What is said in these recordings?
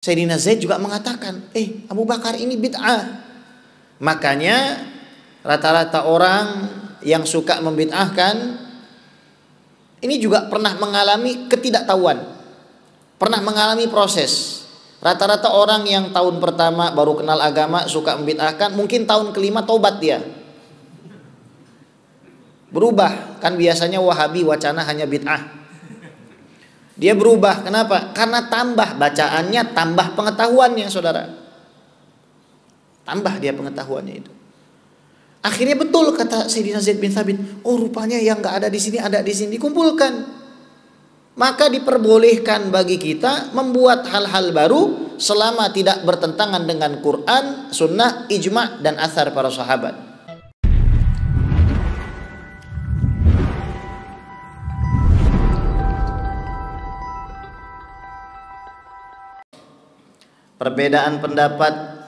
Sayyidina Zaid juga mengatakan, Abu Bakar ini bid'ah. Makanya rata-rata orang yang suka membid'ahkan ini juga pernah mengalami ketidaktahuan, pernah mengalami proses. Rata-rata orang yang tahun pertama baru kenal agama suka membid'ahkan, mungkin tahun kelima taubat dia, berubah. Kan biasanya Wahabi wacana hanya bid'ah, dia berubah. Kenapa? Karena tambah bacaannya, tambah pengetahuannya, saudara. Tambah dia pengetahuannya itu. Akhirnya betul kata Sayyidina Zaid bin Thabit, rupanya yang nggak ada di sini ada di sini, dikumpulkan. Maka diperbolehkan bagi kita membuat hal-hal baru selama tidak bertentangan dengan Quran, Sunnah, Ijma' dan athar para sahabat. Perbedaan pendapat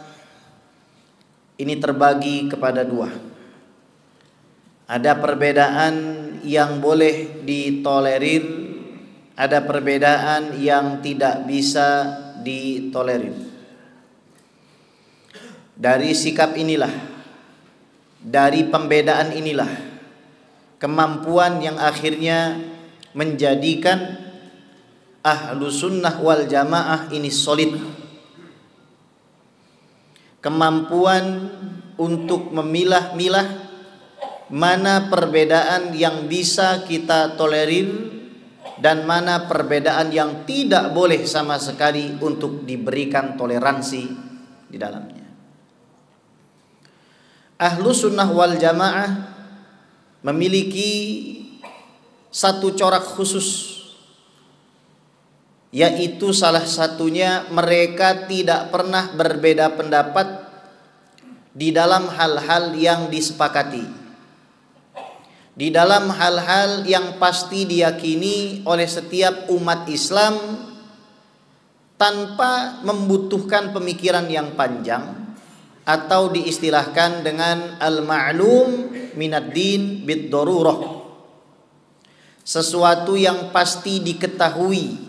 ini terbagi kepada dua. Ada perbedaan yang boleh ditolerir, ada perbedaan yang tidak bisa ditolerir. Dari sikap inilah, dari pembedaan inilah, kemampuan yang akhirnya menjadikan Ahlus Sunnah wal Jamaah ini solid. Kemampuan untuk memilah-milah mana perbedaan yang bisa kita tolerir dan mana perbedaan yang tidak boleh sama sekali untuk diberikan toleransi di dalamnya. Ahlus Sunnah wal Jamaah memiliki satu corak khusus, yaitu salah satunya mereka tidak pernah berbeda pendapat di dalam hal-hal yang disepakati, di dalam hal-hal yang pasti diyakini oleh setiap umat Islam tanpa membutuhkan pemikiran yang panjang, atau diistilahkan dengan al-ma'lum minad din bid-darurah, sesuatu yang pasti diketahui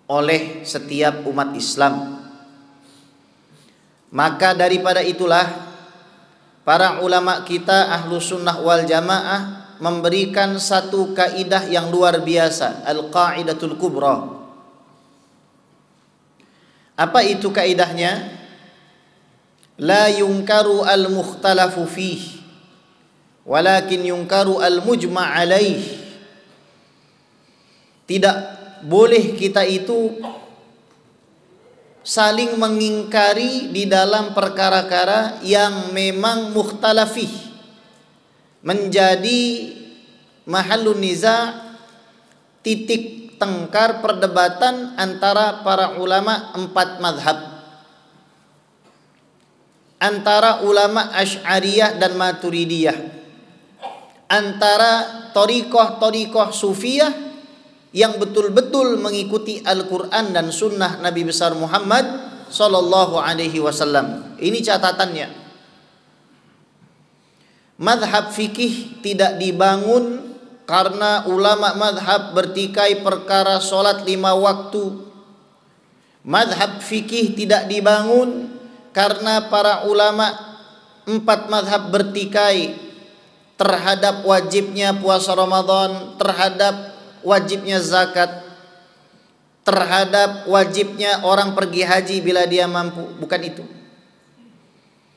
oleh setiap umat Islam. Maka daripada itulah para ulama kita Ahlus Sunnah wal Jamaah memberikan satu kaidah yang luar biasa, al-qaidatul kubra. Apa itu kaidahnya? La yunkaru al-mukhtalafu fih, walakin yunkaru al-mujma' alaih. Tidak boleh kita itu saling mengingkari di dalam perkara-perkara yang memang mukhtalafih, menjadi mahallun niza', titik tengkar perdebatan antara para ulama empat madhab, antara ulama Asy'ariyah dan Maturidiyah, antara thariqah Sufiyah yang betul-betul mengikuti Al-Quran dan Sunnah Nabi besar Muhammad Sallallahu Alaihi Wasallam. Ini catatannya. Madhab fikih tidak dibangun karena ulama madhab bertikai perkara solat 5 waktu. Madhab fikih tidak dibangun karena para ulama 4 madhab bertikai terhadap wajibnya puasa Ramadan, terhadap wajibnya zakat, terhadap wajibnya orang pergi haji bila dia mampu. Bukan itu.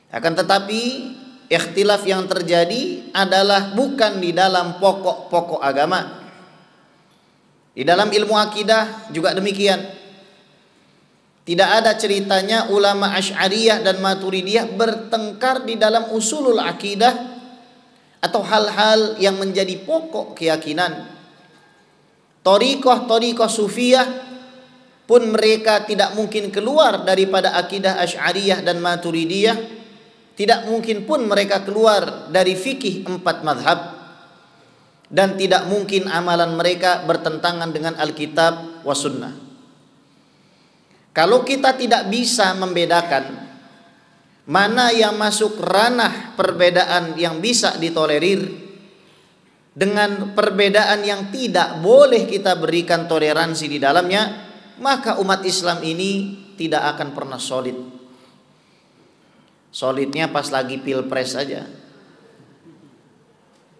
Akan tetapi ikhtilaf yang terjadi adalah bukan di dalam pokok-pokok agama. Di dalam ilmu akidah juga demikian. Tidak ada ceritanya ulama Asy'ariyah dan Maturidiyah bertengkar di dalam usulul akidah atau hal-hal yang menjadi pokok keyakinan. Thariqah Sufiyah pun mereka tidak mungkin keluar daripada akidah Asy'ariyah dan Maturidiyah. Tidak mungkin pun mereka keluar dari fikih 4 madhab. Dan tidak mungkin amalan mereka bertentangan dengan Alkitab wa Sunnah. Kalau kita tidak bisa membedakan mana yang masuk ranah perbedaan yang bisa ditolerir dengan perbedaan yang tidak boleh kita berikan toleransi di dalamnya, maka umat Islam ini tidak akan pernah solid. Solidnya pas lagi pilpres saja.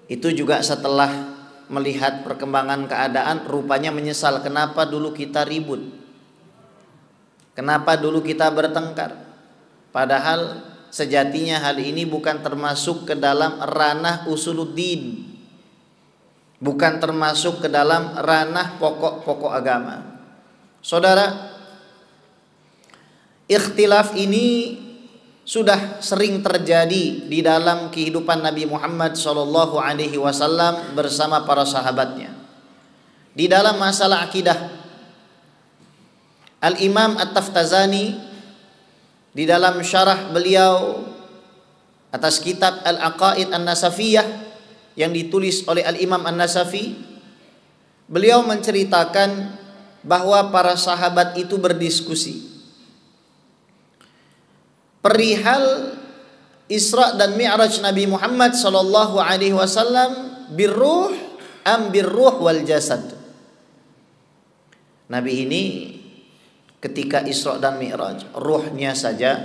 Itu juga setelah melihat perkembangan keadaan, rupanya menyesal kenapa dulu kita ribut, kenapa dulu kita bertengkar. Padahal sejatinya hal ini bukan termasuk ke dalam ranah usuluddin, bukan termasuk ke dalam ranah pokok-pokok agama. Saudara, ikhtilaf ini sudah sering terjadi di dalam kehidupan Nabi Muhammad SAW bersama para sahabatnya. Di dalam masalah akidah, Al-Imam At-Taftazani di dalam syarah beliau atas kitab Al-Aqaid An-Nasafiyah yang ditulis oleh Al-Imam An-Nasafi, beliau menceritakan bahwa para sahabat itu berdiskusi perihal Isra dan Mi'raj Nabi Muhammad sallallahu alaihi wasallam birruh am birruh wal jasad. Nabi ini ketika Isra dan Mi'raj ruhnya saja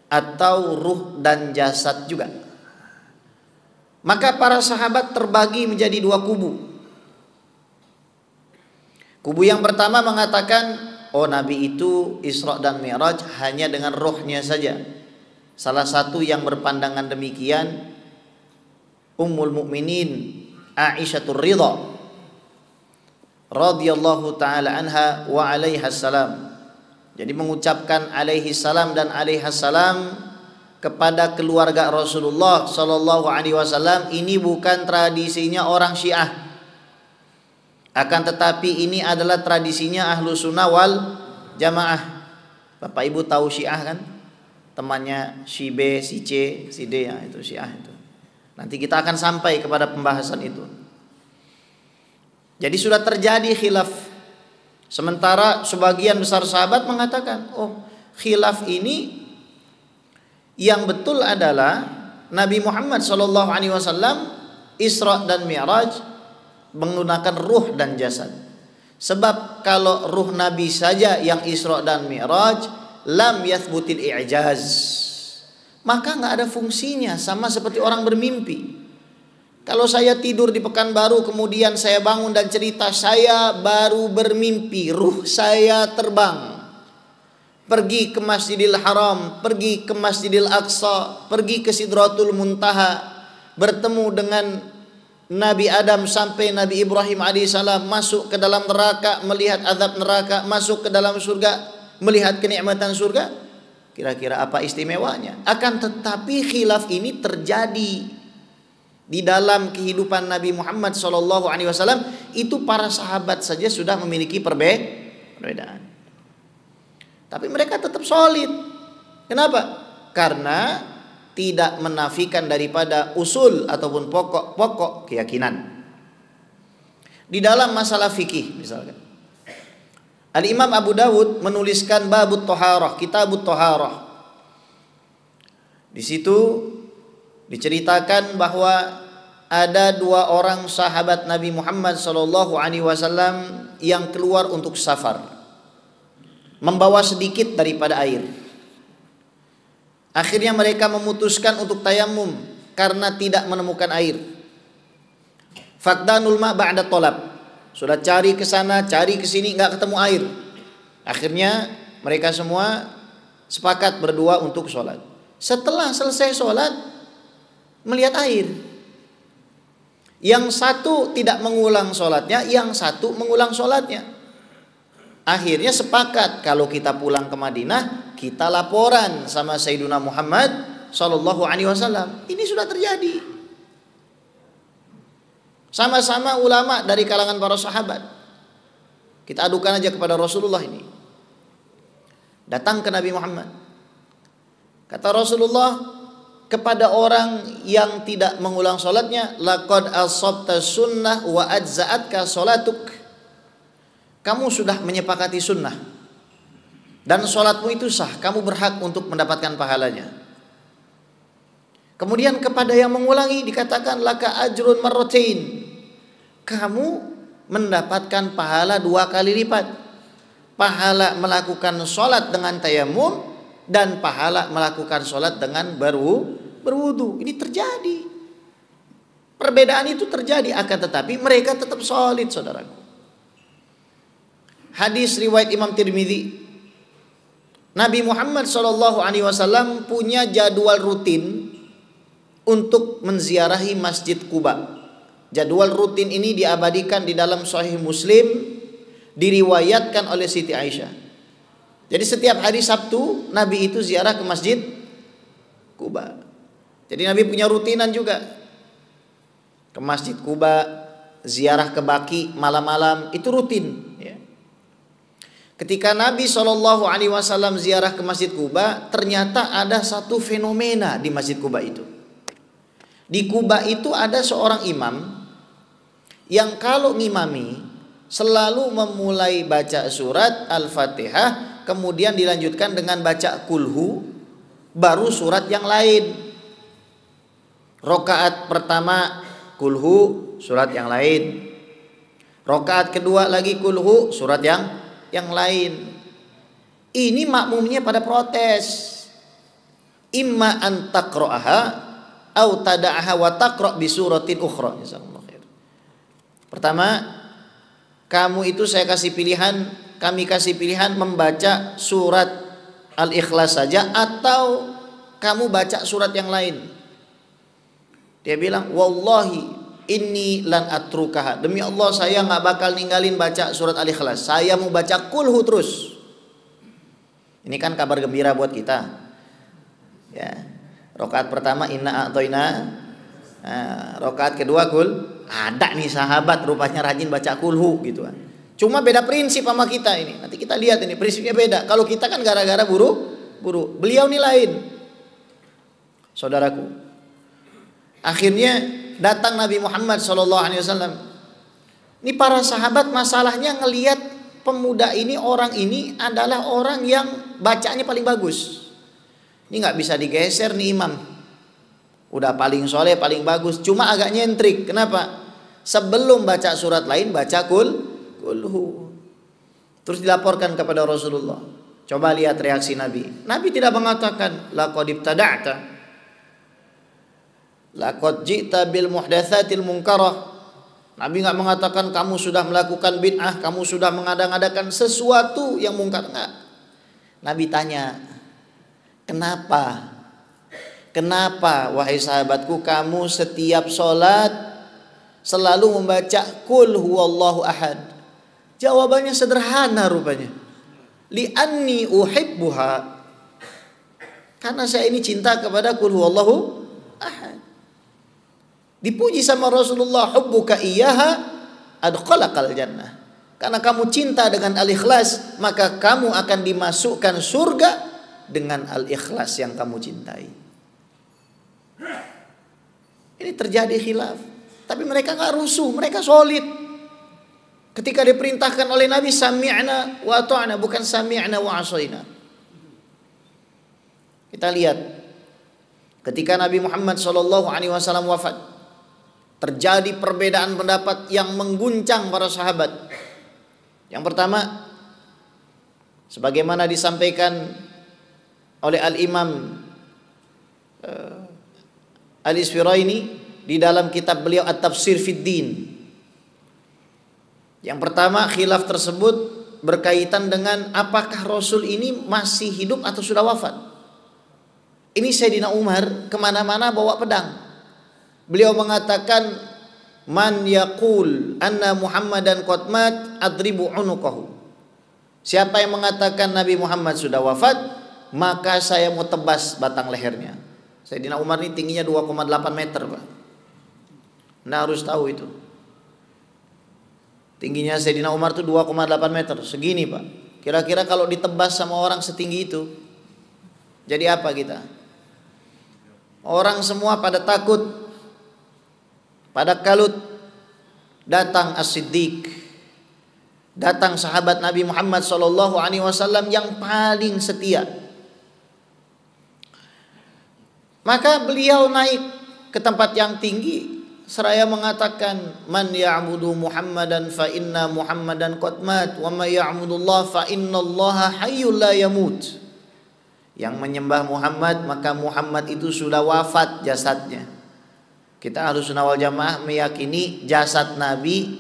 atau ruh dan jasad juga. Maka para sahabat terbagi menjadi dua kubu. Kubu yang pertama mengatakan, oh, Nabi itu Isra dan Mi'raj hanya dengan rohnya saja. Salah satu yang berpandangan demikian Ummul Mukminin Aisyah Ridha radhiyallahu taala anha wa alaiha salam. Jadi mengucapkan alaihi salam dan alaiha salam kepada keluarga Rasulullah sallallahu alaihi wasallam ini bukan tradisinya orang Syiah. Akan tetapi ini adalah tradisinya Ahlu Sunnah wal Jamaah. Bapak Ibu tahu Syiah kan? Temannya si B, si C, si D, ya, itu Syiah itu. Nanti kita akan sampai kepada pembahasan itu. Jadi sudah terjadi khilaf. Sementara sebagian besar sahabat mengatakan, oh, khilaf ini yang betul adalah Nabi Muhammad SAW Isra dan Mi'raj menggunakan ruh dan jasad. Sebab kalau ruh Nabi saja yang Isra dan Mi'raj, lam yathbutil i'jaz, maka nggak ada fungsinya, sama seperti orang bermimpi. Kalau saya tidur di Pekanbaru kemudian saya bangun dan cerita saya baru bermimpi, ruh saya terbang pergi ke Masjidil Haram, pergi ke Masjidil Aqsa, pergi ke Sidratul Muntaha, bertemu dengan Nabi Adam sampai Nabi Ibrahim alaihissalam, masuk ke dalam neraka, melihat azab neraka, masuk ke dalam surga, melihat kenikmatan surga. Kira-kira apa istimewanya? Akan tetapi khilaf ini terjadi di dalam kehidupan Nabi Muhammad SAW. Itu para sahabat saja sudah memiliki perbedaan. Tapi mereka tetap solid. Kenapa? Karena tidak menafikan daripada usul ataupun pokok-pokok keyakinan. Di dalam masalah fikih misalkan, Al-Imam Abu Dawud menuliskan Babut Thaharah, Kitabut Thaharah. Di situ diceritakan bahwa ada dua orang sahabat Nabi Muhammad SAW yang keluar untuk safar, membawa sedikit daripada air. Akhirnya mereka memutuskan untuk tayamum karena tidak menemukan air. Faqdanul ma' ba'da tolab. Sudah cari ke sana, cari ke sini, nggak ketemu air. Akhirnya mereka semua sepakat berdua untuk sholat. Setelah selesai sholat, melihat air. Yang satu tidak mengulang sholatnya, yang satu mengulang sholatnya. Akhirnya sepakat kalau kita pulang ke Madinah, kita laporan sama Sayyiduna Muhammad sallallahu alaihi wasallam. Ini sudah terjadi. Sama-sama ulama dari kalangan para sahabat. Kita adukan aja kepada Rasulullah ini. Datang ke Nabi Muhammad. Kata Rasulullah kepada orang yang tidak mengulang salatnya, laqad asabta sunnah wa ajza'atka salatuk. Kamu sudah menyepakati sunnah dan sholatmu itu sah, kamu berhak untuk mendapatkan pahalanya. Kemudian kepada yang mengulangi dikatakan laka ajrun marratain, kamu mendapatkan pahala 2 kali lipat. pahala melakukan sholat dengan tayamum, dan pahala melakukan sholat dengan berwudu. Ini terjadi. Perbedaan itu terjadi, akan tetapi mereka tetap solid, saudaraku. Hadis riwayat Imam Tirmidzi, Nabi Muhammad SAW punya jadwal rutin untuk menziarahi Masjid Quba. Jadwal rutin ini diabadikan di dalam Sahih Muslim, diriwayatkan oleh Siti Aisyah. Jadi setiap hari Sabtu Nabi itu ziarah ke Masjid Quba. Jadi Nabi punya rutinan juga, ke Masjid Quba, ziarah ke Baqi malam-malam, itu rutin. Ketika Nabi SAW ziarah ke Masjid Quba, ternyata ada satu fenomena di Masjid Quba itu. Di Quba itu ada seorang imam yang kalau ngimami selalu memulai baca surat Al-Fatihah, kemudian dilanjutkan dengan baca kulhu, baru surat yang lain. Rokaat pertama kulhu, surat yang lain. Rokaat kedua lagi kulhu, surat yang lain. Ini makmumnya pada protes. Imma an taqra'aha au tada'aha wa taqra' bi suratin ukhra. Pertama, kamu itu saya kasih pilihan, kami kasih pilihan membaca surat Al-Ikhlas saja atau kamu baca surat yang lain. Dia bilang, wallahi inni lan atrukaha, demi Allah saya nggak bakal ninggalin baca surat Al-Ikhlas, saya mau baca kulhu terus. Ini kan kabar gembira buat kita ya. Rakaat pertama inna a'toina, rakaat kedua kul. Ada nih sahabat rupanya rajin baca kulhu gitu kan. Cuma beda prinsip sama kita ini. Nanti kita lihat ini prinsipnya beda. Kalau kita kan gara-gara buru, beliau nih lain, saudaraku. Akhirnya datang Nabi Muhammad SAW. Ini para sahabat masalahnya ngelihat pemuda ini, orang ini adalah orang yang bacanya paling bagus. Ini nggak bisa digeser nih imam. Udah paling soleh, paling bagus. Cuma agak nyentrik. Kenapa? Sebelum baca surat lain baca kulhu. Terus dilaporkan kepada Rasulullah. Coba lihat reaksi Nabi. Nabi tidak mengatakan laqad ibtada'ta, laqad ji'ta bil muhdatsatil munkarah. Nabi enggak mengatakan kamu sudah melakukan bid'ah, kamu sudah mengada-ngadakan sesuatu yang mungkar, enggak. Nabi tanya, "Kenapa? Kenapa wahai sahabatku kamu setiap sholat selalu membaca qul huwallahu ahad?" Jawabannya sederhana rupanya. Li'anni uhibbuha. Karena saya ini cinta kepada qul huwallahu ahad. Dipuji sama Rasulullah, hubbuka iyyaha adkhalakal jannah. Karena kamu cinta dengan Al-Ikhlas, maka kamu akan dimasukkan surga dengan Al-Ikhlas yang kamu cintai. Ini terjadi khilaf, tapi mereka enggak rusuh, mereka solid. Ketika diperintahkan oleh Nabi sami'na wa ata'na, bukan sami'na wa asaina. Kita lihat ketika Nabi Muhammad SAW wafat, terjadi perbedaan pendapat yang mengguncang para sahabat. Yang pertama, sebagaimana disampaikan oleh Al-Imam Al-Isfiraini di dalam kitab beliau At-Tafsir fid Din. Yang pertama, khilaf tersebut berkaitan dengan apakah Rasul ini masih hidup atau sudah wafat. Ini Sayyidina Umar kemana-mana bawa pedang. Beliau mengatakan, man yaqul anna Muhammadan qad mat adribu unuqahu. Siapa yang mengatakan Nabi Muhammad sudah wafat, maka saya mau tebas batang lehernya. Sayyidina Umar ini tingginya 2,8 meter, Pak. Anda harus tahu itu. Tingginya Sayyidina Umar itu 2,8 meter, segini, Pak. Kira-kira kalau ditebas sama orang setinggi itu, jadi apa kita? Orang semua pada takut, pada kalut. Datang As-Siddiq, datang sahabat Nabi Muhammad SAW yang paling setia. Maka beliau naik ke tempat yang tinggi seraya mengatakan, man ya'budu Muhammadan fa inna Muhammadan qad mat wa may ya'budullah fa innallaha hayyul la yamut. Yang menyembah Muhammad maka Muhammad itu sudah wafat jasadnya. Kita Ahlussunnah wal Jamaah meyakini jasad Nabi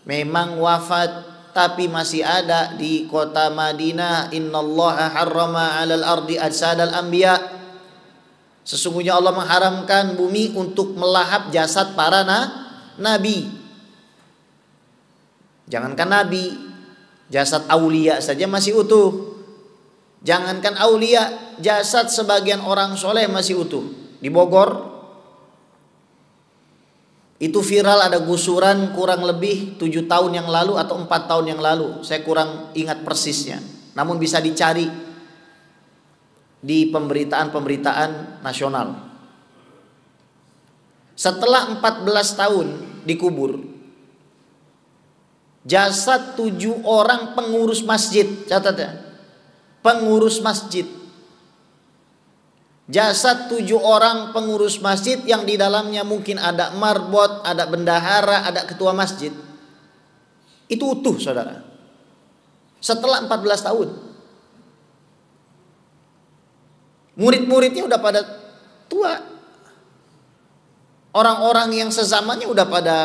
memang wafat, tapi masih ada di kota Madinah. Innallaha harrama 'alal ardi ajsadal anbiya. Sesungguhnya Allah mengharamkan bumi untuk melahap jasad para nabi. Jangankan nabi, jasad aulia saja masih utuh. Jangankan aulia, jasad sebagian orang soleh masih utuh. Di Bogor itu viral, ada gusuran kurang lebih 7 tahun yang lalu atau 4 tahun yang lalu. Saya kurang ingat persisnya. Namun bisa dicari di pemberitaan-pemberitaan nasional. Setelah 14 tahun dikubur, jasad 7 orang pengurus masjid, catat ya, pengurus masjid, jasad 7 orang pengurus masjid yang di dalamnya mungkin ada marbot, ada bendahara, ada ketua masjid, itu utuh saudara. Setelah 14 tahun, murid-muridnya udah pada tua, orang-orang yang sezamannya udah pada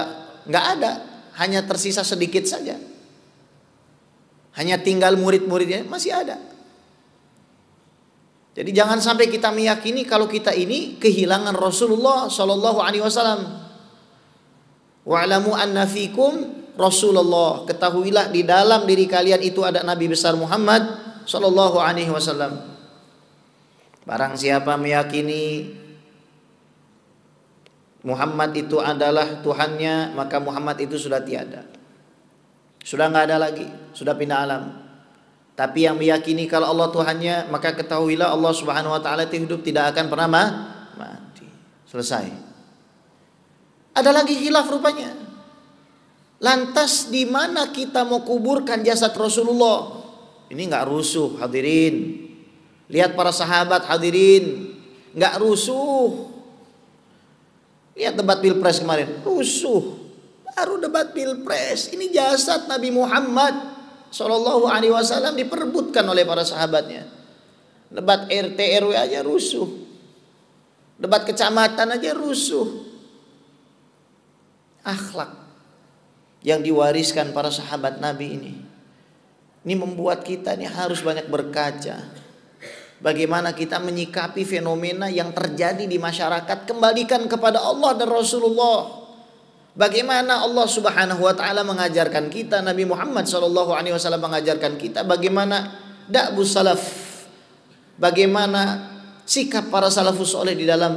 nggak ada, hanya tersisa sedikit saja, hanya tinggal murid-muridnya masih ada. Jadi jangan sampai kita meyakini kalau kita ini kehilangan Rasulullah Shallallahu Alaihi Wasallam. Wa'lamu anna fikum Rasulullah. Ketahuilah di dalam diri kalian itu ada Nabi besar Muhammad Shallallahu Alaihi Wasallam. Barang siapa meyakini Muhammad itu adalah Tuhannya, maka Muhammad itu sudah tiada, sudah nggak ada lagi, sudah pindah alam. Tapi yang meyakini kalau Allah Tuhannya, maka ketahuilah Allah Subhanahu wa taala itu hidup, tidak akan pernah mati. Selesai. Ada lagi khilaf rupanya. Lantas di mana kita mau kuburkan jasad Rasulullah? Ini enggak rusuh hadirin. Lihat para sahabat hadirin, enggak rusuh. Lihat debat Pilpres kemarin, rusuh. Baru debat Pilpres, ini jasad Nabi Muhammad Sallallahu Alaihi Wasallam diperebutkan oleh para sahabatnya. Debat RT RW aja rusuh, debat kecamatan aja rusuh. Akhlak yang diwariskan para sahabat Nabi ini membuat kita ini harus banyak berkaca. Bagaimana kita menyikapi fenomena yang terjadi di masyarakat, kembalikan kepada Allah dan Rasulullah. Bagaimana Allah Subhanahu wa taala mengajarkan kita, Nabi Muhammad sallallahu alaihi wasallam mengajarkan kita bagaimana da'bus salaf. Bagaimana sikap para salafus saleh di dalam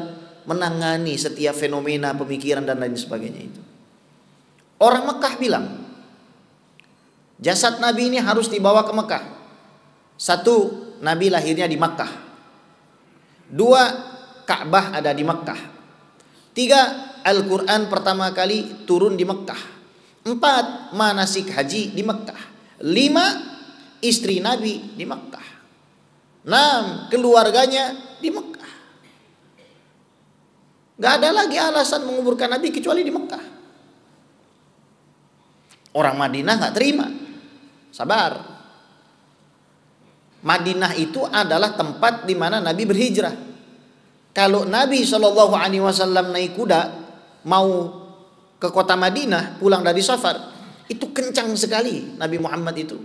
menangani setiap fenomena pemikiran dan lain sebagainya itu. Orang Mekah bilang, jasad Nabi ini harus dibawa ke Mekah. 1, Nabi lahirnya di Mekah. 2, Ka'bah ada di Mekah. 3, Al-Quran pertama kali turun di Mekah. 4, manasik haji di Mekah. 5, istri Nabi di Mekah. 6, keluarganya di Mekah. Gak ada lagi alasan menguburkan Nabi kecuali di Mekah. Orang Madinah gak terima. Sabar. Madinah itu adalah tempat di mana Nabi berhijrah. Kalau Nabi Shallallahu Alaihi Wasallam naik kuda mau ke kota Madinah pulang dari safar, itu kencang sekali Nabi Muhammad itu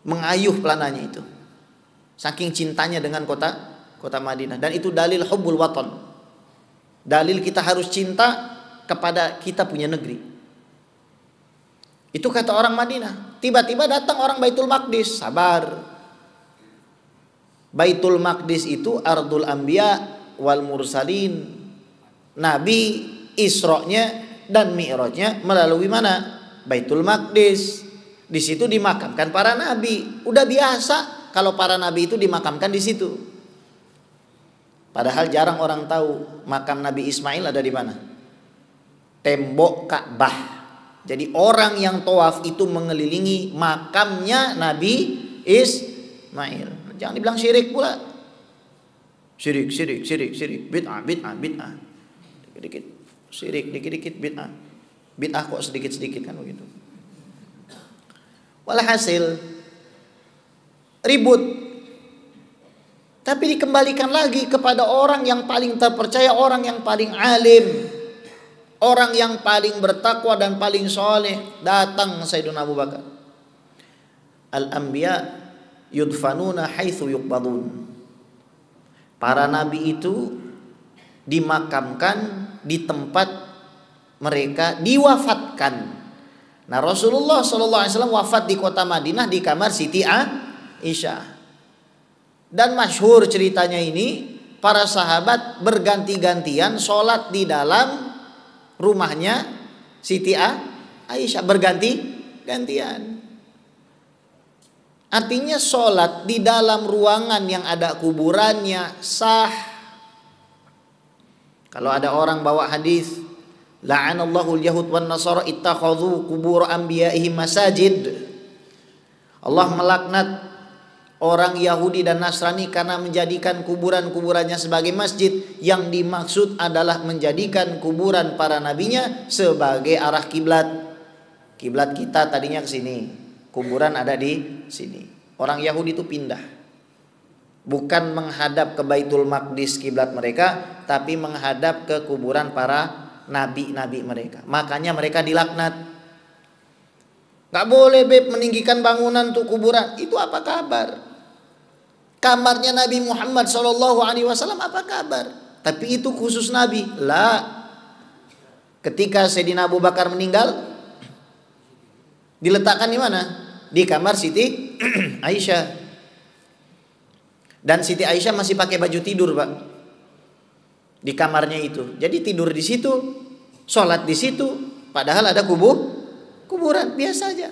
mengayuh pelananya itu, saking cintanya dengan kota Madinah. Dan itu dalil hubbul watan, dalil kita harus cinta kepada kita punya negeri. Itu kata orang Madinah. Tiba-tiba datang orang Baitul Maqdis. Sabar. Baitul Maqdis itu ardul anbiya wal mursalin. Nabi Isra-nya dan Mi'raj-nya melalui mana? Baitul Maqdis. Di situ dimakamkan para nabi. Udah biasa kalau para nabi itu dimakamkan di situ. Padahal jarang orang tahu makam Nabi Ismail ada di mana? Tembok Ka'bah. Jadi orang yang tawaf itu mengelilingi makamnya Nabi Ismail. Jangan dibilang syirik pula. Syirik. Bid'ah. Dikit-dikit. Syirik dikit-dikit bid'ah. Bid'ah kok sedikit-sedikit kan begitu. Walhasil ribut. Tapi dikembalikan lagi kepada orang yang paling terpercaya, orang yang paling alim, orang yang paling bertakwa dan paling soleh. Datang Sayyidina Abu Bakar. Al-anbiya yudfanuna haitsu yuqbadun. Para nabi itu dimakamkan di tempat mereka diwafatkan. Nah, Rasulullah SAW wafat di kota Madinah di kamar Siti Aisyah. Dan masyhur ceritanya ini, para sahabat berganti-gantian sholat di dalam rumahnya Siti Aisyah, berganti-gantian. Artinya sholat di dalam ruangan yang ada kuburannya sah. Kalau ada orang bawa hadis, la'anallahu al-yahud wan nasara ittakhadhu qubur anbiya'ihim masajid. Allah melaknat orang Yahudi dan Nasrani karena menjadikan kuburan-kuburannya sebagai masjid. Yang dimaksud adalah menjadikan kuburan para nabinya sebagai arah kiblat. Kiblat kita tadinya ke sini, kuburan ada di sini. Orang Yahudi itu pindah, bukan menghadap ke Baitul Maqdis kiblat mereka, tapi menghadap ke kuburan para nabi-nabi mereka. Makanya mereka dilaknat. Gak boleh meninggikan bangunan untuk kuburan. Itu apa kabar? Kamarnya Nabi Muhammad SAW apa kabar? Tapi itu khusus Nabi. Lah. Ketika Sayyidina Abu Bakar meninggal, diletakkan di mana? Di kamar Siti Aisyah. Dan Siti Aisyah masih pakai baju tidur, Pak. Di kamarnya itu. Jadi tidur di situ, sholat di situ, padahal ada kuburan biasa aja.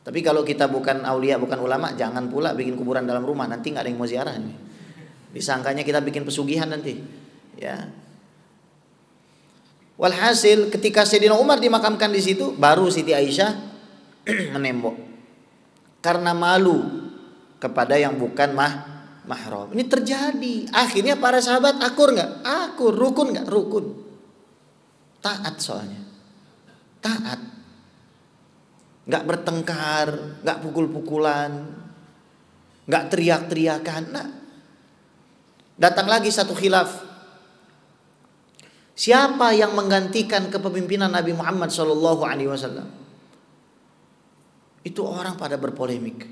Tapi kalau kita bukan aulia, bukan ulama, jangan pula bikin kuburan dalam rumah, nanti nggak ada yang mau ziarah nih. Disangkanya kita bikin pesugihan nanti. Ya. Walhasil ketika Sayyidina Umar dimakamkan di situ, baru Siti Aisyah menembok karena malu kepada yang bukan mahram. Ini terjadi. Akhirnya para sahabat akur nggak? Akur. Rukun nggak? Rukun. Taat soalnya. Taat. Nggak bertengkar, nggak pukul-pukulan, nggak teriak-teriakan. Nah, datang lagi satu khilaf. Siapa yang menggantikan kepemimpinan Nabi Muhammad SAW? Itu orang pada berpolemik.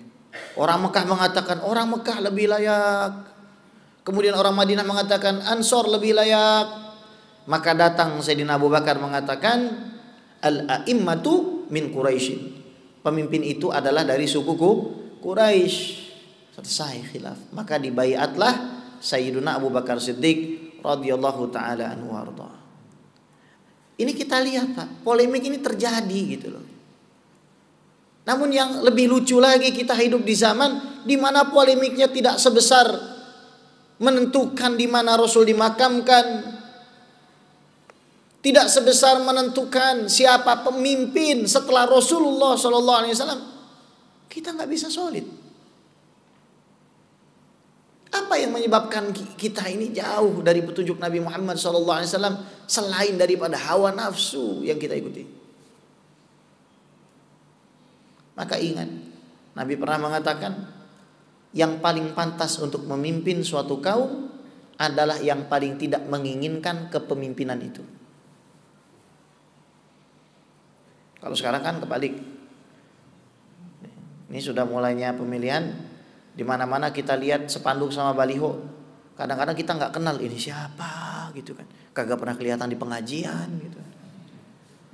Orang Mekah mengatakan orang Mekah lebih layak. Kemudian orang Madinah mengatakan Ansor lebih layak. Maka datang Sayyidina Abu Bakar mengatakan al-a'immatu min Quraisy. Pemimpin itu adalah dari suku Quraisy. Selesai khilaf. Maka dibaiatlah Sayyidina Abu Bakar Siddiq radhiyallahu taala anhu warda. Ini kita lihat, Pak, polemik ini terjadi gitu loh. Namun yang lebih lucu lagi, kita hidup di zaman di mana polemiknya tidak sebesar menentukan di mana Rasul dimakamkan. Tidak sebesar menentukan siapa pemimpin setelah Rasulullah SAW. Kita nggak bisa solid. Apa yang menyebabkan kita ini jauh dari petunjuk Nabi Muhammad SAW selain daripada hawa nafsu yang kita ikuti? Maka ingat, Nabi pernah mengatakan yang paling pantas untuk memimpin suatu kaum adalah yang paling tidak menginginkan kepemimpinan itu. Kalau sekarang kan kebalik. Ini sudah mulainya pemilihan, di mana-mana kita lihat spanduk sama baliho. Kadang-kadang kita nggak kenal ini siapa gitu kan. Kagak pernah kelihatan di pengajian gitu.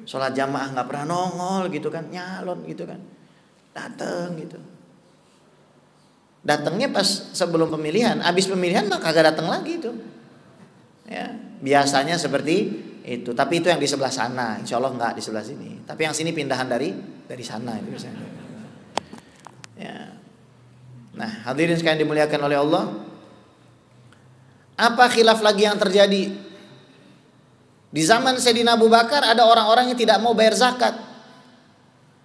Sholat jamaah nggak pernah nongol gitu kan, nyalon gitu kan. Datang gitu. Datangnya pas sebelum pemilihan, habis pemilihan mah kagak datang lagi itu. Ya, biasanya seperti itu, tapi itu yang di sebelah sana, insya Allah nggak di sebelah sini. Tapi yang sini pindahan dari sana itu biasanya. Ya. Nah, hadirin sekalian dimuliakan oleh Allah. Apa khilaf lagi yang terjadi? Di zaman Sayyidina Abu Bakar ada orang-orang yang tidak mau bayar zakat.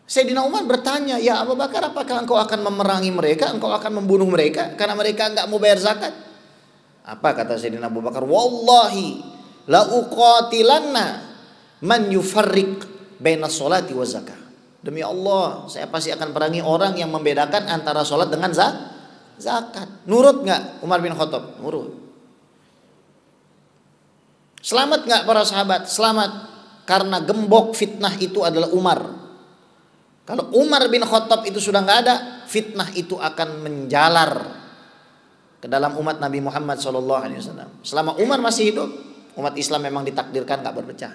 Sayyidina Umar bertanya, ya Abu Bakar, apakah engkau akan memerangi mereka? Engkau akan membunuh mereka karena mereka nggak mau bayar zakat? Apa kata Sayyidina Abu Bakar? Wallahi la uqatilanna man yufarriq baina sholati wa zakah. Demi Allah, saya pasti akan perangi orang yang membedakan antara sholat dengan zakat. Nurut nggak Umar bin Khattab? Nurut. Selamat nggak para sahabat? Selamat, karena gembok fitnah itu adalah Umar. Kalau Umar bin Khattab itu sudah nggak ada, fitnah itu akan menjalar ke dalam umat Nabi Muhammad SAW. Selama Umar masih hidup, umat Islam memang ditakdirkan nggak berpecah.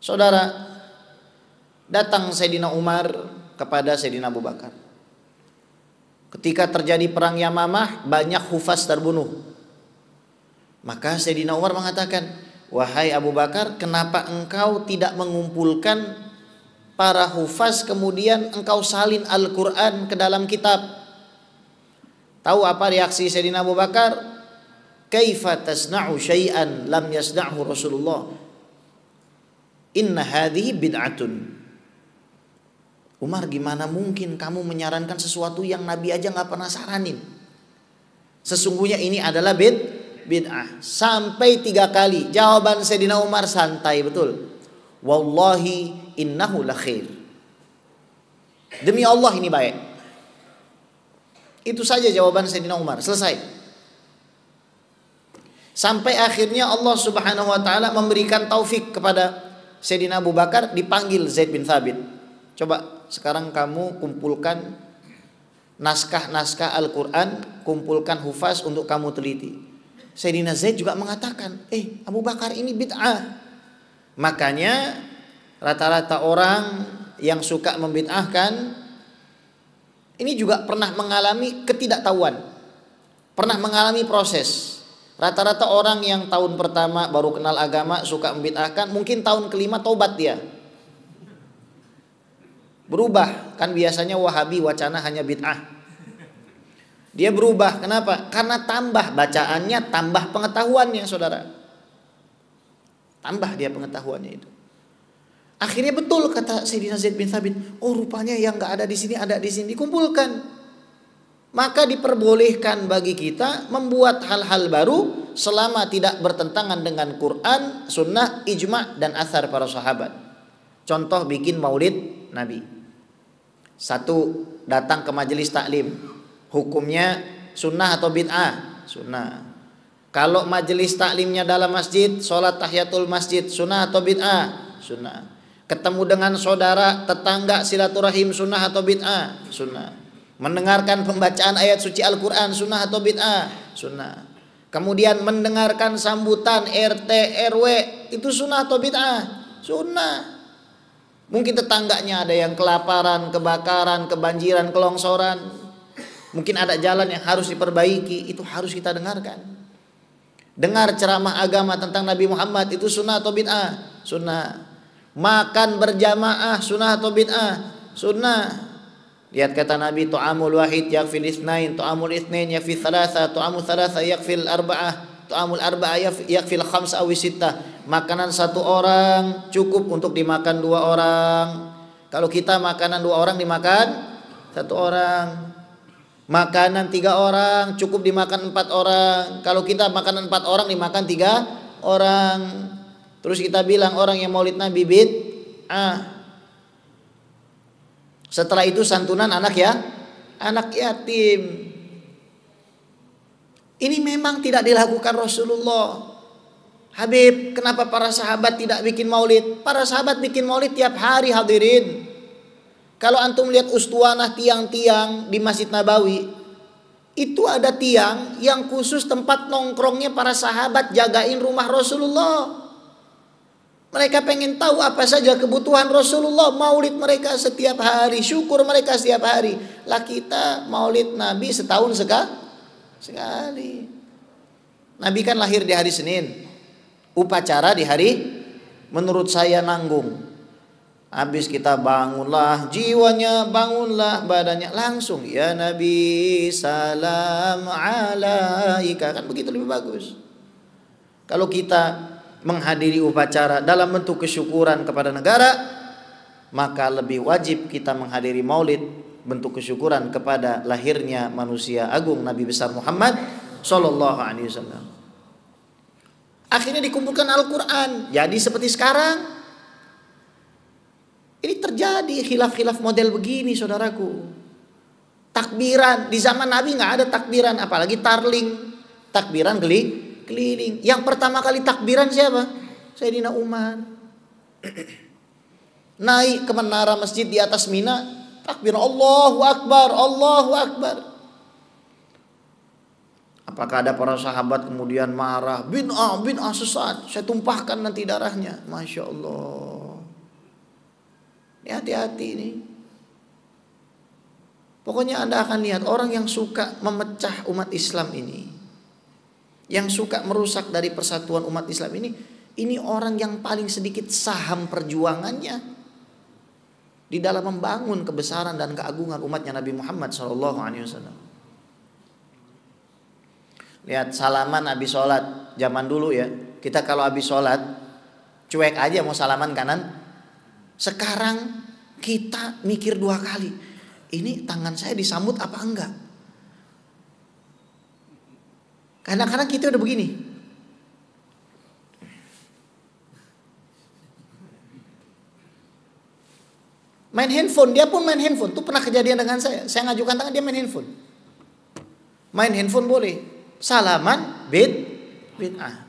Saudara, datang Sayyidina Umar kepada Sayyidina Abu Bakar. Ketika terjadi perang Yamamah, banyak hufaz terbunuh. Maka Sayyidina Umar mengatakan, wahai Abu Bakar, kenapa engkau tidak mengumpulkan para hufaz kemudian engkau salin Al-Quran ke dalam kitab? Tahu apa reaksi Sayyidina Abu Bakar? Kaifa tasna'u syai'an lam yasna'hu Rasulullah? Inna hadhihi bid'atun. Umar, gimana mungkin kamu menyarankan sesuatu yang Nabi aja gak pernah saranin? Sesungguhnya ini adalah bid'ah. Sampai 3 kali jawaban Sayyidina Umar santai betul. Wallahi innahu la khair. Demi Allah ini baik. Itu saja jawaban Sayyidina Umar, selesai. Sampai akhirnya Allah Subhanahu wa taala memberikan taufik kepada Sayyidina Abu Bakar, dipanggil Zaid bin Thabit. Coba sekarang kamu kumpulkan naskah-naskah Al-Quran, kumpulkan hufaz untuk kamu teliti. Sayyidina Zaid juga mengatakan, Abu Bakar ini bid'ah. Makanya rata-rata orang yang suka membid'ahkan ini juga pernah mengalami ketidaktahuan, pernah mengalami proses. Rata-rata orang yang tahun pertama baru kenal agama suka membid'ahkan, mungkin tahun kelima taubat dia. Berubah, kan biasanya Wahabi wacana hanya bid'ah. Dia berubah, kenapa? Karena tambah bacaannya, tambah pengetahuannya, saudara. Tambah dia pengetahuannya itu. Akhirnya betul kata Sayyidina Zaid bin Thabit, oh rupanya yang gak ada di sini ada di sini, dikumpulkan. Maka diperbolehkan bagi kita membuat hal-hal baru selama tidak bertentangan dengan Quran, sunnah, ijma' dan athar para sahabat. Contoh bikin maulid Nabi. 1, datang ke majelis taklim. Hukumnya sunnah atau bid'ah? Sunnah. Kalau majelis taklimnya dalam masjid, sholat tahiyatul masjid, sunnah atau bid'ah? Sunnah. Ketemu dengan saudara, tetangga, silaturahim, sunnah atau bid'ah? Sunnah. Mendengarkan pembacaan ayat suci Al-Quran, sunnah atau bid'ah? Sunnah. Kemudian mendengarkan sambutan RT, RW, itu sunnah atau bid'ah? Sunnah. Mungkin tetangganya ada yang kelaparan, kebakaran, kebanjiran, kelongsoran. Mungkin ada jalan yang harus diperbaiki, itu harus kita dengarkan. Dengar ceramah agama tentang Nabi Muhammad, itu sunnah atau bid'ah? Sunnah. Makan berjamaah, sunnah atau bid'ah? Sunnah. Lihat kata Nabi, tu'amul wahid yakfil itsnain, tu'amul itsnain yakfil thalatha, tu'amul thalatha yakfil arba'ah, tu'amul arba'ah yakfil khamsa aw sittah. Makanan 1 orang cukup untuk dimakan 2 orang. Kalau kita makanan 2 orang dimakan 1 orang. Makanan 3 orang cukup dimakan 4 orang. Kalau kita makanan 4 orang dimakan 3 orang. Terus kita bilang orang yang maulid Nabi bid'ah. Setelah itu santunan anak yatim. Ini memang tidak dilakukan Rasulullah. Habib, kenapa para sahabat tidak bikin maulid? Para sahabat bikin maulid tiap hari, hadirin. Kalau antum lihat ustuanah tiang-tiang di Masjid Nabawi, itu ada tiang yang khusus tempat nongkrongnya para sahabat, jagain rumah Rasulullah. Mereka pengen tahu apa saja kebutuhan Rasulullah. Maulid mereka setiap hari, syukur mereka setiap hari. Lah kita maulid Nabi setahun sekali. Nabi kan lahir di hari Senin, upacara di hari, menurut saya nanggung. Habis kita bangunlah jiwanya, bangunlah badannya, langsung ya Nabi salam alaika, kan begitu lebih bagus. Kalau kita menghadiri upacara dalam bentuk kesyukuran kepada negara, maka lebih wajib kita menghadiri maulid bentuk kesyukuran kepada lahirnya manusia agung Nabi besar Muhammad sallallahu alaihi wasallam. Akhirnya dikumpulkan Al-Quran. Jadi seperti sekarang. Ini terjadi khilaf-khilaf model begini, saudaraku. Takbiran. Di zaman Nabi nggak ada takbiran. Apalagi tarling. Takbiran keliling. Yang pertama kali takbiran siapa? Sayyidina Umar. Naik ke menara masjid di atas Mina. Takbir Allahu Akbar. Allahu Akbar. Apakah ada para sahabat kemudian marah, bid'ah sesat, saya tumpahkan nanti darahnya. Masya Allah. Ini hati-hati nih. Pokoknya Anda akan lihat orang yang suka memecah umat Islam ini, yang suka merusak dari persatuan umat Islam ini orang yang paling sedikit saham perjuangannya di dalam membangun kebesaran dan keagungan umatnya Nabi Muhammad SAW. Lihat salaman habis sholat. Zaman dulu ya, kita kalau habis sholat cuek aja mau salaman kanan. Sekarang kita mikir 2 kali. Ini tangan saya disambut apa enggak? Kadang-kadang kita udah begini. Main handphone, dia pun main handphone. Itu pernah kejadian dengan saya. Saya ngajukan tangan, dia main handphone. Main handphone boleh. Salaman bid'ah.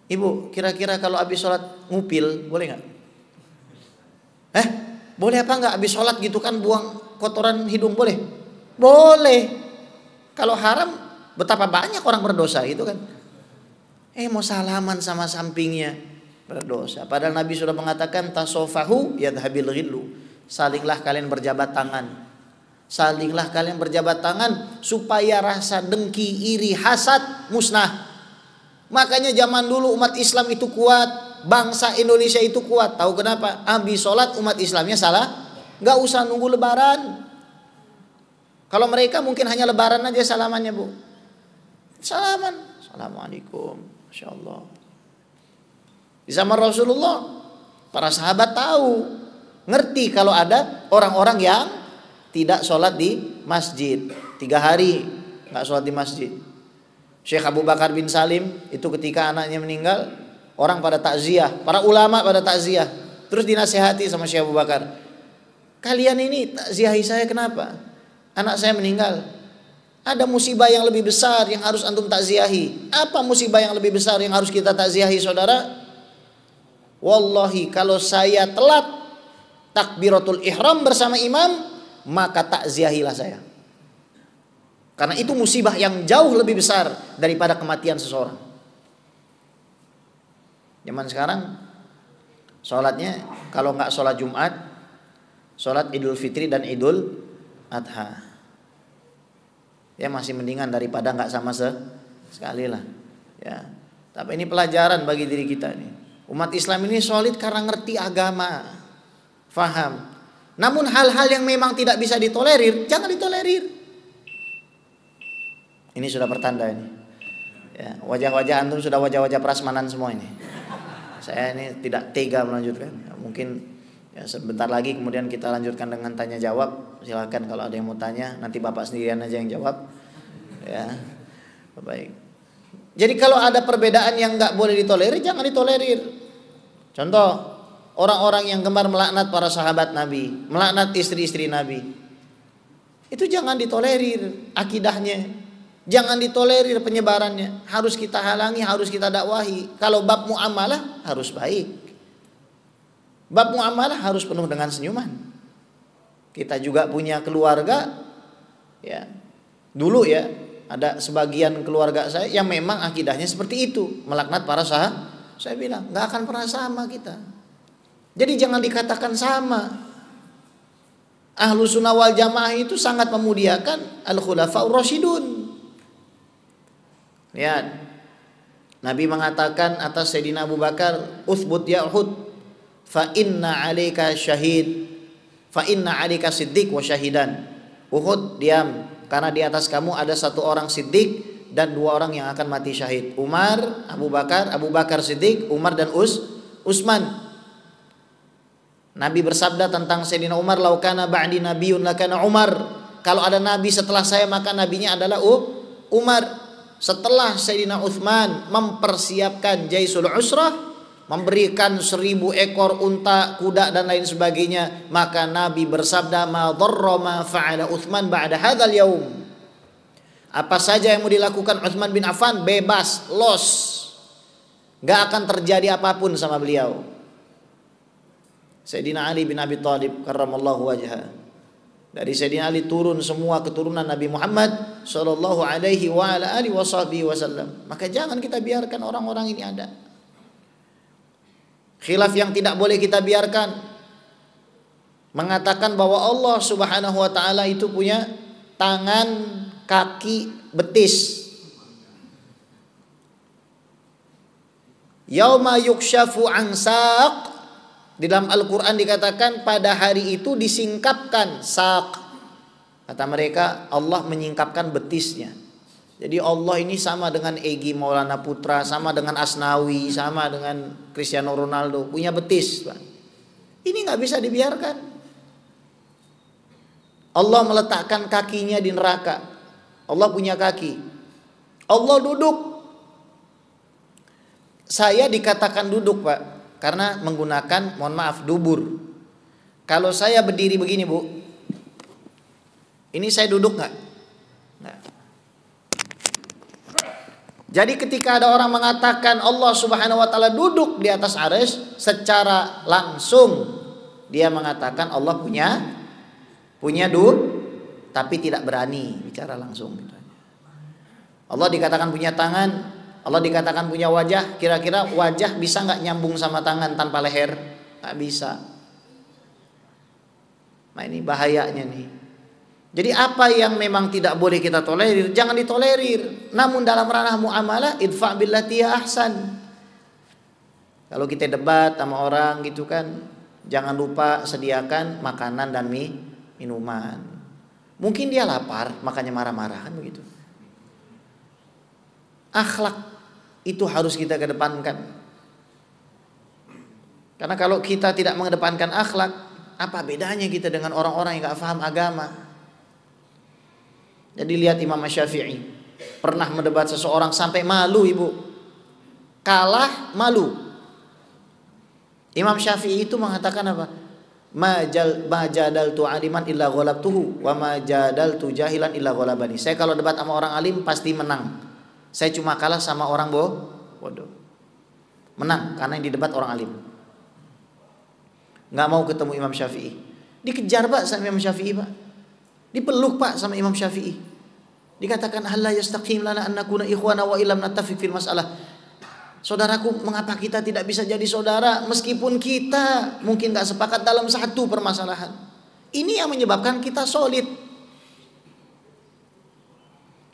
Ibu, kira-kira kalau habis sholat ngupil boleh nggak? Boleh apa nggak? Habis sholat gitu kan buang kotoran hidung boleh? Boleh. Kalau haram, betapa banyak orang berdosa gitu kan? Mau salaman sama sampingnya berdosa. Padahal Nabi sudah mengatakan tasofahu yadhabil ghillu. Salinglah kalian berjabat tangan. Salinglah kalian berjabat tangan supaya rasa dengki, iri, hasad musnah. Makanya zaman dulu umat Islam itu kuat, bangsa Indonesia itu kuat. Tahu kenapa? Habis sholat umat Islamnya salah, nggak usah nunggu lebaran. Kalau mereka mungkin hanya lebaran aja salamannya, Bu. Salaman, assalamualaikum, masya Allah. Di zaman Rasulullah, para sahabat tahu, ngerti kalau ada orang-orang yang tidak sholat di masjid 3 hari nggak sholat di masjid. Syekh Abu Bakar bin Salim itu ketika anaknya meninggal, orang pada takziah, para ulama pada takziah, terus dinasihati sama Syekh Abu Bakar, kalian ini takziahi saya kenapa? Anak saya meninggal. Ada musibah yang lebih besar yang harus antum takziahi. Apa musibah yang lebih besar yang harus kita takziahi, saudara? Wallahi, kalau saya telat takbiratul ihram bersama imam, maka takziahilah saya. Karena itu musibah yang jauh lebih besar daripada kematian seseorang. Zaman sekarang sholatnya kalau nggak sholat Jumat, sholat Idul Fitri dan Idul Adha. Ya masih mendingan daripada nggak sama sekali lah. Ya. Tapi ini pelajaran bagi diri kita nih. Umat Islam ini solid karena ngerti agama, faham. Namun hal-hal yang memang tidak bisa ditolerir, jangan ditolerir. Ini sudah pertanda ini. Ya, wajah-wajah antum sudah wajah-wajah prasmanan semua ini. Saya ini tidak tega melanjutkan. Ya, mungkin ya, sebentar lagi kemudian kita lanjutkan dengan tanya jawab. Silakan kalau ada yang mau tanya, nanti Bapak sendirian aja yang jawab. Ya, baik. Jadi kalau ada perbedaan yang nggak boleh ditolerir, jangan ditolerir. Contoh, orang-orang yang gemar melaknat para sahabat Nabi, melaknat istri-istri Nabi, itu jangan ditolerir akidahnya, jangan ditolerir penyebarannya. Harus kita halangi, harus kita dakwahi. Kalau bab muamalah harus baik, bab muamalah harus penuh dengan senyuman. Kita juga punya keluarga, ya. Dulu ya ada sebagian keluarga saya yang memang akidahnya seperti itu, melaknat para sahabat. Saya bilang nggak akan pernah sama kita. Jadi jangan dikatakan sama. Ahlu sunnah wal jamaah itu sangat memuliakan al-khulafaur rasyidun. Lihat, Nabi mengatakan atas Sayyidina Abu Bakar, uthbut ya Uhud, fa inna alaika syahid, fa inna alaika siddiq wa syahidan. Uhud, diam, karena di atas kamu ada 1 orang siddiq dan 2 orang yang akan mati syahid. Umar, Abu Bakar siddiq, Umar dan Utsman. Nabi bersabda tentang Sayyidina Umar, laukana ba'di nabiyyun lakana Umar. Kalau ada nabi setelah saya maka nabinya adalah Umar. setelah Sayyidina Uthman mempersiapkan Jaisul Usrah, memberikan 1000 ekor unta, kuda dan lain sebagainya, maka Nabi bersabda, ma dharra ma fa'ala Uthman ba'da hadzal yaum. Apa saja yang mau dilakukan Uthman bin Affan bebas, los. Gak akan terjadi apapun sama beliau. Sayyidina Ali bin Abi Thalib karramallahu wajhah. Dari Sayyidina Ali turun semua keturunan Nabi Muhammad sallallahu alaihi wa ala alihi wasallam. Maka jangan kita biarkan orang-orang ini ada. Khilaf yang tidak boleh kita biarkan, mengatakan bahwa Allah Subhanahu wa taala itu punya tangan, kaki, betis. Yauma yukshafu an saq. Di dalam Al-Quran dikatakan pada hari itu disingkapkan saq. Kata mereka Allah menyingkapkan betisnya. Jadi Allah ini sama dengan Egy Maulana Putra, sama dengan Asnawi, sama dengan Cristiano Ronaldo, punya betis, Pak. Ini gak bisa dibiarkan. Allah meletakkan kakinya di neraka. Allah punya kaki. Allah duduk. Saya dikatakan duduk, Pak, karena menggunakan, mohon maaf, dubur. Kalau saya berdiri begini, Bu, ini saya duduk nggak? Nggak. Jadi ketika ada orang mengatakan Allah Subhanahu wa taala duduk di atas arsy, secara langsung dia mengatakan Allah punya tapi tidak berani bicara langsung. Allah dikatakan punya tangan, Allah dikatakan punya wajah. Kira-kira wajah bisa nggak nyambung sama tangan tanpa leher? Nggak bisa. Nah ini bahayanya nih. Jadi apa yang memang tidak boleh kita tolerir, jangan ditolerir. Namun dalam ranah muamalah, idfa' billati ahsan. Kalau kita debat sama orang gitu kan, jangan lupa sediakan makanan dan minuman. Mungkin dia lapar, makanya marah-marah kan begitu. Akhlak itu harus kita kedepankan. Karena kalau kita tidak mengedepankan akhlak, apa bedanya kita dengan orang-orang yang gak paham agama? Jadi lihat Imam Syafi'i pernah mendebat seseorang sampai malu, Ibu. Kalah malu. Imam Syafi'i itu mengatakan apa? Ma jadaltu aliman illa ghalabtuhu wa ma jadaltu jahilan illa ghalabani. Saya kalau debat sama orang alim pasti menang. Saya cuma kalah sama orang bodoh. Menang karena yang didebat orang alim. Nggak mau ketemu Imam Syafi'i. Dikejar, Pak, sama Imam Syafi'i, Pak. Dipeluk, Pak, sama Imam Syafi'i. Dikatakan hal la yastaqim lana an nakuna ikhwana wa illam nattafiq fil masalah. Saudaraku, mengapa kita tidak bisa jadi saudara meskipun kita mungkin nggak sepakat dalam satu permasalahan? Ini yang menyebabkan kita solid.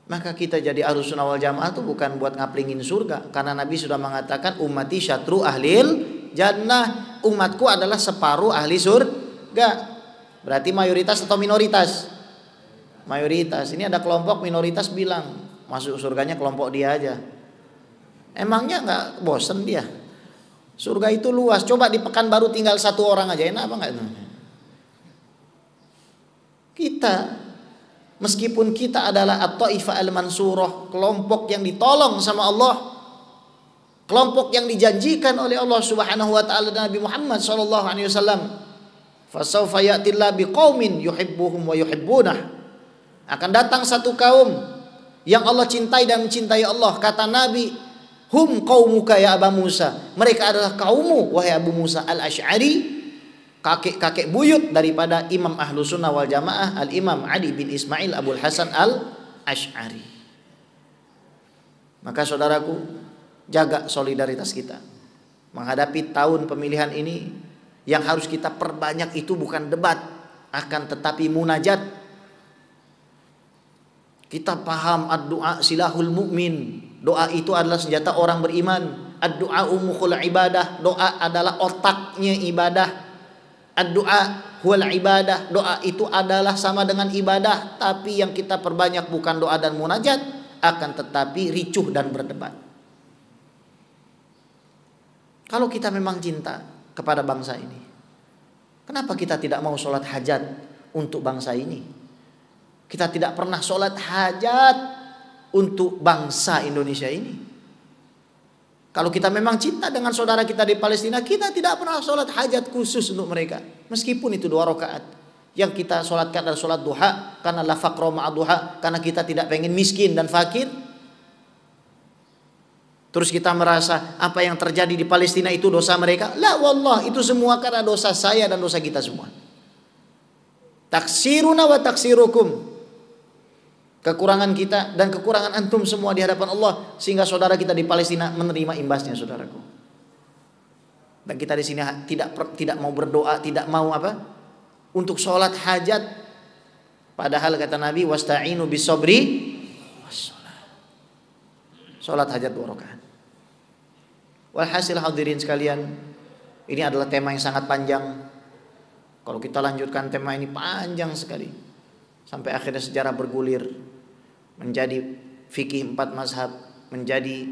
Maka kita jadi Ahlussunnah wal Jamaah itu bukan buat ngaplingin surga, karena Nabi sudah mengatakan ummati syatru ahlil jannah. Umatku adalah separuh ahli surga. Berarti mayoritas atau minoritas? Mayoritas. Ini ada kelompok minoritas bilang masuk surganya kelompok dia aja. Emangnya nggak bosen dia? Surga itu luas. Coba di Pekanbaru tinggal 1 orang aja, enak apa nggak? Kita, meskipun kita adalah at-taifah al-mansurah, kelompok yang ditolong sama Allah, kelompok yang dijanjikan oleh Allah Subhanahu wa taala dan Nabi Muhammad sallallahu alaihi wasallam, fasawfa ya'tillahu biqaumin yuhibbuhum wa yuhibbunah. Akan datang satu kaum yang Allah cintai dan mencintai Allah. Kata Nabi, hum qaumuka ya Aba Musa. Mereka adalah kaummu wahai Abu Musa al-Asy'ari, kakek-kakek buyut daripada Imam Ahlussunnah wal Jamaah Al-Imam Ali bin Ismail Abul Hasan Al-Asy'ari. Maka saudaraku, jaga solidaritas kita menghadapi tahun pemilihan ini. Yang harus kita perbanyak itu bukan debat, akan tetapi munajat. Kita paham ad-du'a silahul mu'min. Doa itu adalah senjata orang beriman. Ad-du'a mukhul ibadah. Doa adalah otaknya ibadah. Ad-du'a huwal ibadah. Doa itu adalah sama dengan ibadah. Tapi yang kita perbanyak bukan doa dan munajat, akan tetapi ricuh dan berdebat. Kalau kita memang cinta kepada bangsa ini, kenapa kita tidak mau sholat hajat untuk bangsa ini? Kita tidak pernah sholat hajat untuk bangsa Indonesia ini. Kalau kita memang cinta dengan saudara kita di Palestina, kita tidak pernah sholat hajat khusus untuk mereka. Meskipun itu 2 rakaat. Yang kita sholatkan adalah sholat duha, karena la faqra ma'a duha, karena kita tidak pengen miskin dan fakir. Terus kita merasa apa yang terjadi di Palestina itu dosa mereka. La wallah, itu semua karena dosa saya dan dosa kita semua. Taksiruna wa taksirukum. Kekurangan kita dan kekurangan antum semua di hadapan Allah, sehingga saudara kita di Palestina menerima imbasnya, saudaraku. Dan kita di sini tidak mau berdoa, tidak mau apa? Untuk sholat hajat. Padahal kata Nabi, wasta'inu bisobri wassalah. Sholat hajat 2 rakaat. Walhasil hadirin sekalian, ini adalah tema yang sangat panjang. Kalau kita lanjutkan tema ini panjang sekali, sampai akhirnya sejarah bergulir menjadi fikih 4 mazhab, menjadi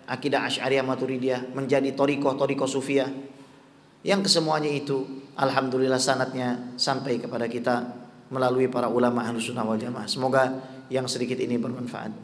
akidah Asy'ariyah Maturidiyah, menjadi thariqah Sufiyah, yang kesemuanya itu alhamdulillah sanadnya sampai kepada kita melalui para ulama Ahlussunnah wal Jamaah. Semoga yang sedikit ini bermanfaat.